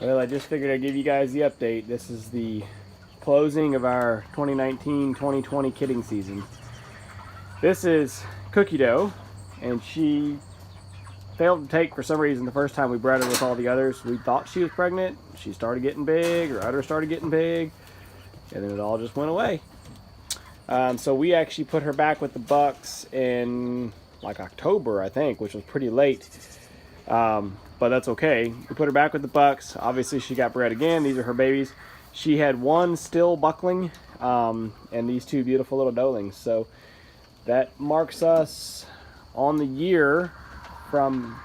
Well, I just figured I'd give you guys the update. This is the closing of our 2019-2020 kidding season. This is Cookie Dough, and she failed to take for some reason the first time we bred her with all the others. We thought she was pregnant. She started getting big, her udder started getting big, and then it all just went away. So we actually put her back with the bucks in like October, I think, which was pretty late. But that's okay. We put her back with the bucks. Obviously, she got bred again. These are her babies. She had one still buckling, and these two beautiful little doelings. So that marks us on the year from,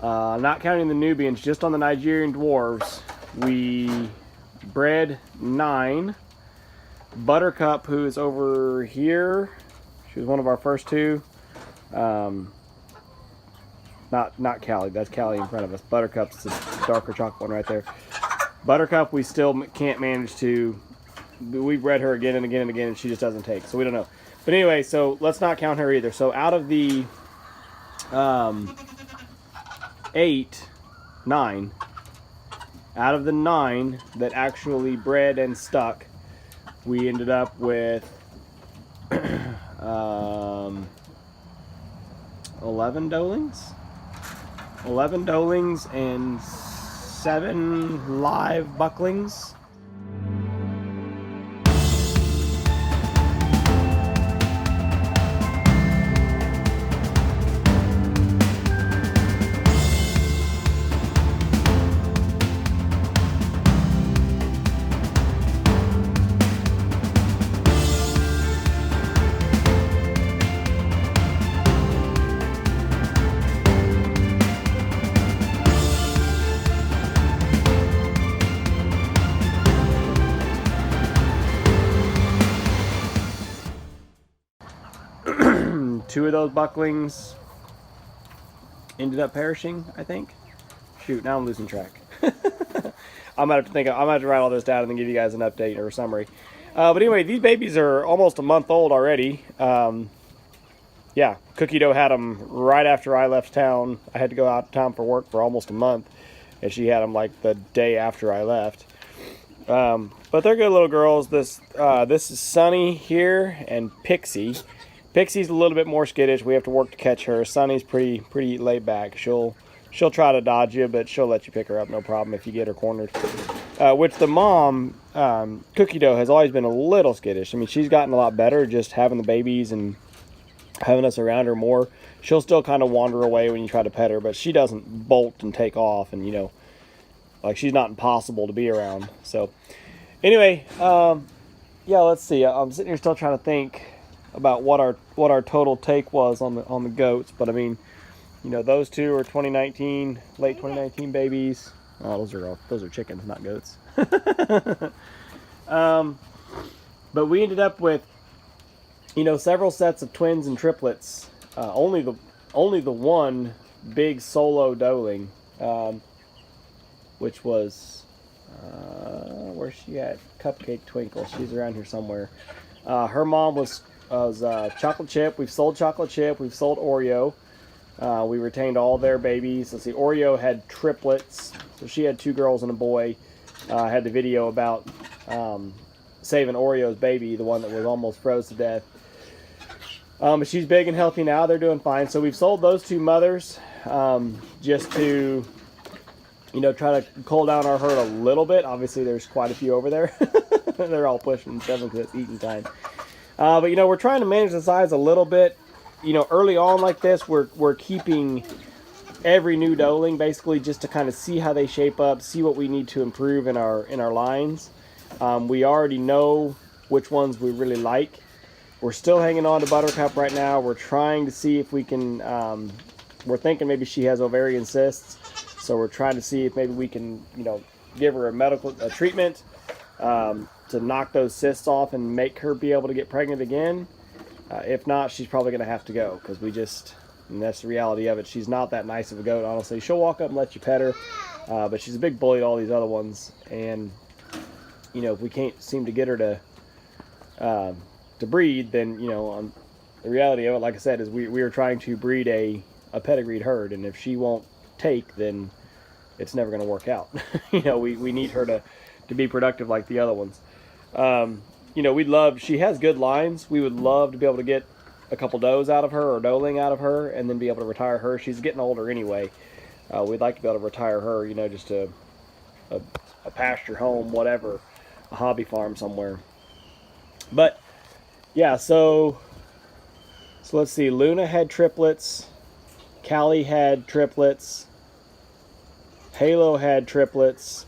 not counting the Nubians, just on the Nigerian Dwarves, we bred 9. Buttercup, who is over here, she was one of our first 2. Not Callie, that's Callie in front of us. Buttercup's the darker chocolate one right there. Buttercup, we still can't manage to, we've bred her again and again and again, and she just doesn't take, so we don't know. But anyway, so let's not count her either. So out of the 9, out of the 9 that actually bred and stuck, we ended up with 11 doelings. 11 doelings and 7 live bucklings. Two of those bucklings ended up perishing, I think. Shoot, now I'm losing track. I'm gonna have to write all this down and then give you guys an update or a summary. But anyway, these babies are almost a month old already. Yeah, Cookie Dough had them right after I left town. I had to go out of town for work for almost a month, and she had them like the day after I left. But they're good little girls. This is Sunny here and Pixie. Pixie's a little bit more skittish. We have to work to catch her. Sunny's pretty laid back. She'll try to dodge you, but she'll let you pick her up, no problem, if you get her cornered. Which the mom, Cookie Dough, has always been a little skittish. I mean, she's gotten a lot better just having the babies and having us around her more. She'll still kind of wander away when you try to pet her, but she doesn't bolt and take off, and like, she's not impossible to be around. So anyway, yeah, let's see. I'm sitting here still trying to think about what our total take was on the goats, but I mean, those two are 2019, late 2019 babies. Oh, those are chickens, not goats. But we ended up with several sets of twins and triplets. Only the one big solo doeling, which was where's she at? Cupcake Twinkle. She's around here somewhere. Her mom was Chocolate Chip. We've sold Chocolate Chip. We've sold Oreo. We retained all their babies. Let's see, Oreo had triplets. So she had 2 girls and a boy. I had the video about saving Oreo's baby, the one that was almost froze to death. But she's big and healthy now. They're doing fine. So we've sold those 2 mothers just to try to cool down our herd a little bit. Obviously, there's quite a few over there. They're all pushing 7 because it's eating time. But we're trying to manage the size a little bit. Early on like this, we're keeping every new doeling basically just to kind of see how they shape up, see what we need to improve in our lines. We already know which ones we really like. We're still hanging on to Buttercup right now. We're trying to see if we can. We're thinking maybe she has ovarian cysts, so we're trying to see if maybe we can give her a treatment to knock those cysts off and make her be able to get pregnant again. If not, she's probably going to have to go, because and that's the reality of it. She's not that nice of a goat, honestly. She'll walk up and let you pet her, but she's a big bully to all these other ones. And, if we can't seem to get her to breed, then, the reality of it, like I said, is we are trying to breed a pedigreed herd. And if she won't take, then it's never going to work out. You know, we need her to be productive like the other ones. You know, she has good lines. We would love to be able to get a couple does out of her or doeling out of her and then be able to retire her. She's getting older anyway. We'd like to be able to retire her, you know, just a pasture home, whatever, a hobby farm somewhere. But yeah, so let's see. Luna had triplets. Callie had triplets. Halo had triplets.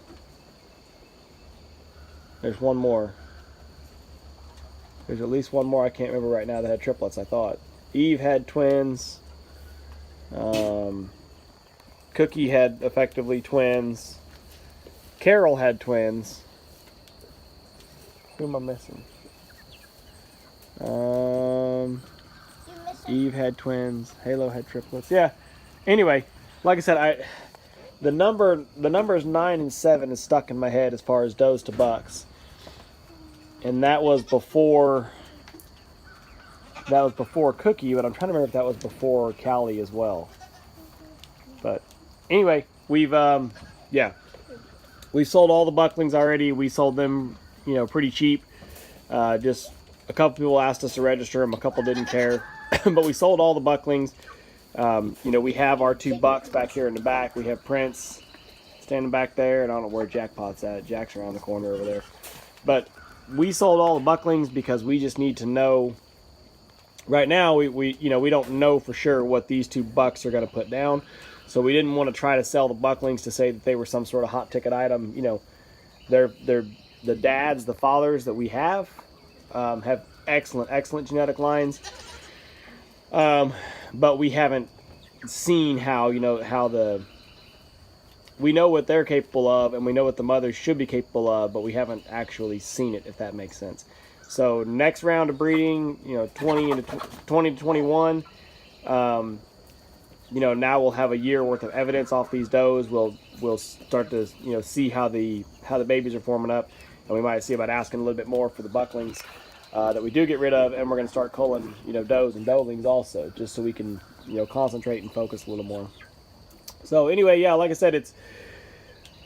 There's one more. There's at least one more I can't remember right now that had triplets, I thought. Eve had twins. Cookie had effectively twins. Carol had twins. Who am I missing? Eve had twins. Halo had triplets. Yeah. Anyway, like I said, the numbers 9 and 7 is stuck in my head as far as does to bucks. And that was before Cookie, but I'm trying to remember if that was before Callie as well. But anyway, we've sold all the bucklings already. We sold them, you know, pretty cheap. Just a couple people asked us to register them. A couple didn't care, but we sold all the bucklings. You know, we have our 2 bucks back here in the back. We have Prince standing back there, and I don't know where Jackpot's at. Jack's around the corner over there. But we sold all the bucklings because we just need to know. Right now, we don't know for sure what these 2 bucks are going to put down. So we didn't want to try to sell the bucklings to say that they were some sort of hot ticket item. You know, they're the dads, the fathers that we have excellent genetic lines. But we haven't seen how, you know, we know what they're capable of, and we know what the mothers should be capable of, but we haven't actually seen it, if that makes sense. So next round of breeding, you know, 20 to 21, you know, now we'll have a year worth of evidence off these does. We'll start to, you know, see how the babies are forming up, and we might see about asking a little bit more for the bucklings that we do get rid of, and we're going to start culling, you know, does and doelings also, just so we can, you know, concentrate and focus a little more. So anyway, yeah, like I said,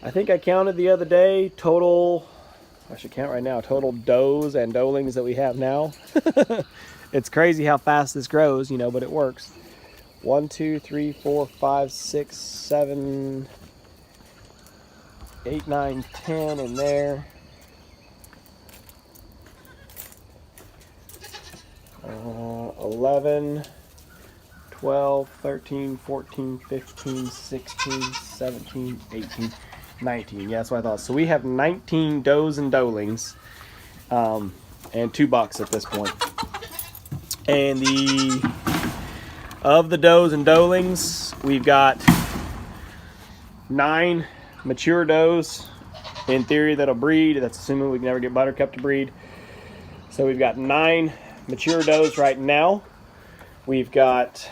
I think I counted the other day, total, I should count right now, total does and doelings that we have now. It's crazy how fast this grows, you know, but it works. 1, 2, 3, 4, 5, 6, 7, 8, 9, 10 in there. 11, 12, 13, 14, 15, 16, 17, 18, 19. Yeah, that's what I thought. So we have 19 does and doelings, and 2 bucks at this point. And of the does and doelings, we've got 9 mature does in theory that'll breed. That's assuming we can never get Buttercup to breed. So we've got 9 mature does right now. We've got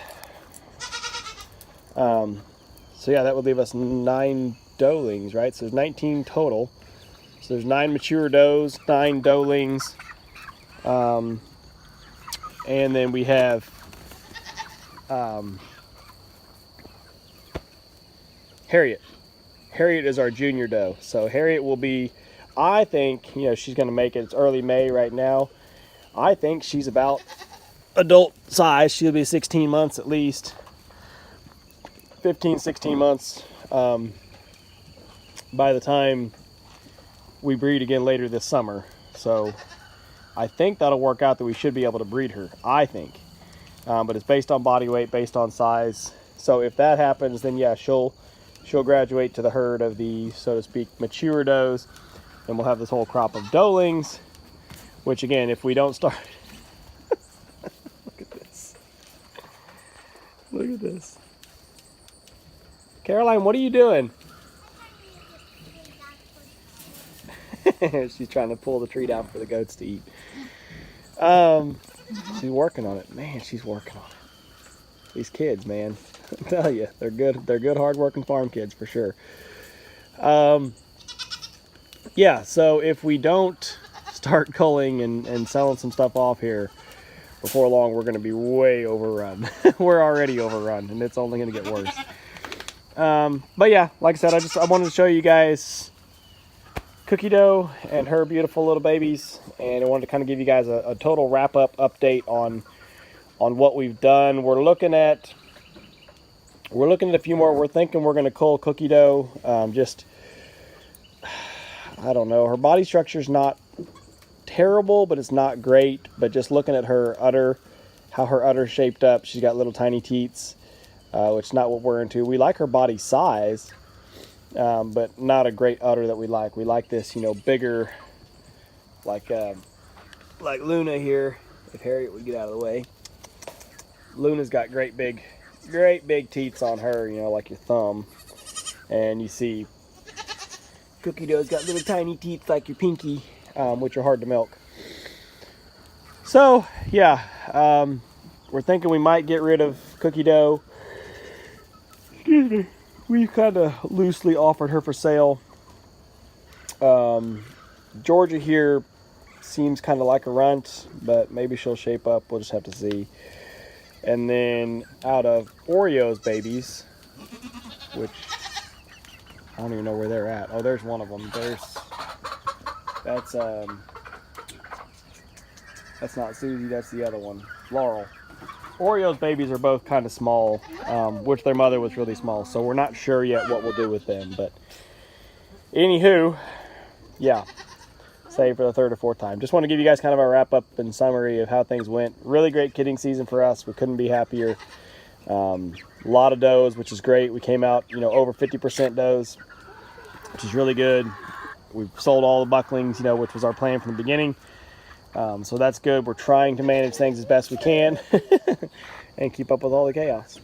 so yeah, that would leave us 9 doelings, right? So there's 19 total. So there's 9 mature does, 9 doelings, and then we have Harriet. Harriet is our junior doe. So Harriet will be, I think, you know, she's going to make it. It's early May right now. I think she's about adult size. She'll be 16 months at least. 15, 16 months by the time we breed again later this summer. So I think that'll work out that we should be able to breed her, I think. But it's based on body weight, based on size. So if that happens, then yeah, she'll graduate to the herd of the, so to speak, mature does. And we'll have this whole crop of doelings, which again, if we don't start... Look at this. Look at this. Caroline, what are you doing? She's trying to pull the tree down for the goats to eat. She's working on it. Man, she's working on it. These kids, man. I tell you, they're good hard-working farm kids for sure. Yeah, so if we don't start culling and selling some stuff off here before long, we're going to be way overrun. We're already overrun, and it's only going to get worse. But yeah, like I said, I wanted to show you guys Cookie Dough and her beautiful little babies, and I wanted to kind of give you guys a total wrap-up update on what we've done. We're looking at a few more. We're thinking we're going to cull Cookie Dough. I don't know. Her body structure's not terrible, but it's not great. But just looking at her udder, how her udder's shaped up, she's got little tiny teats, which is not what we're into. We like her body size, but not a great udder that we like. We like this, you know, bigger, like Luna here. If Harriet would get out of the way. Luna's got great big teats on her, you know, like your thumb. And you see Cookie Dough's got little tiny teeth like your pinky, which are hard to milk. So, yeah, we're thinking we might get rid of Cookie Dough. Excuse me. We kind of loosely offered her for sale. Georgia here seems kind of like a runt, but maybe she'll shape up. We'll just have to see. And then out of Oreo's babies, which I don't even know where they're at. Oh, there's one of them. That's not Susie, that's the other one, Laurel. Oreo's babies are both kind of small, which their mother was really small, so we're not sure yet what we'll do with them. But anywho, yeah, save for the third or fourth time. Just want to give you guys kind of a wrap up and summary of how things went. Really great kidding season for us. We couldn't be happier. A lot of does, which is great. We came out, you know, over 50% does, which is really good. We've sold all the bucklings, you know, which was our plan from the beginning. So that's good. We're trying to manage things as best we can and keep up with all the chaos.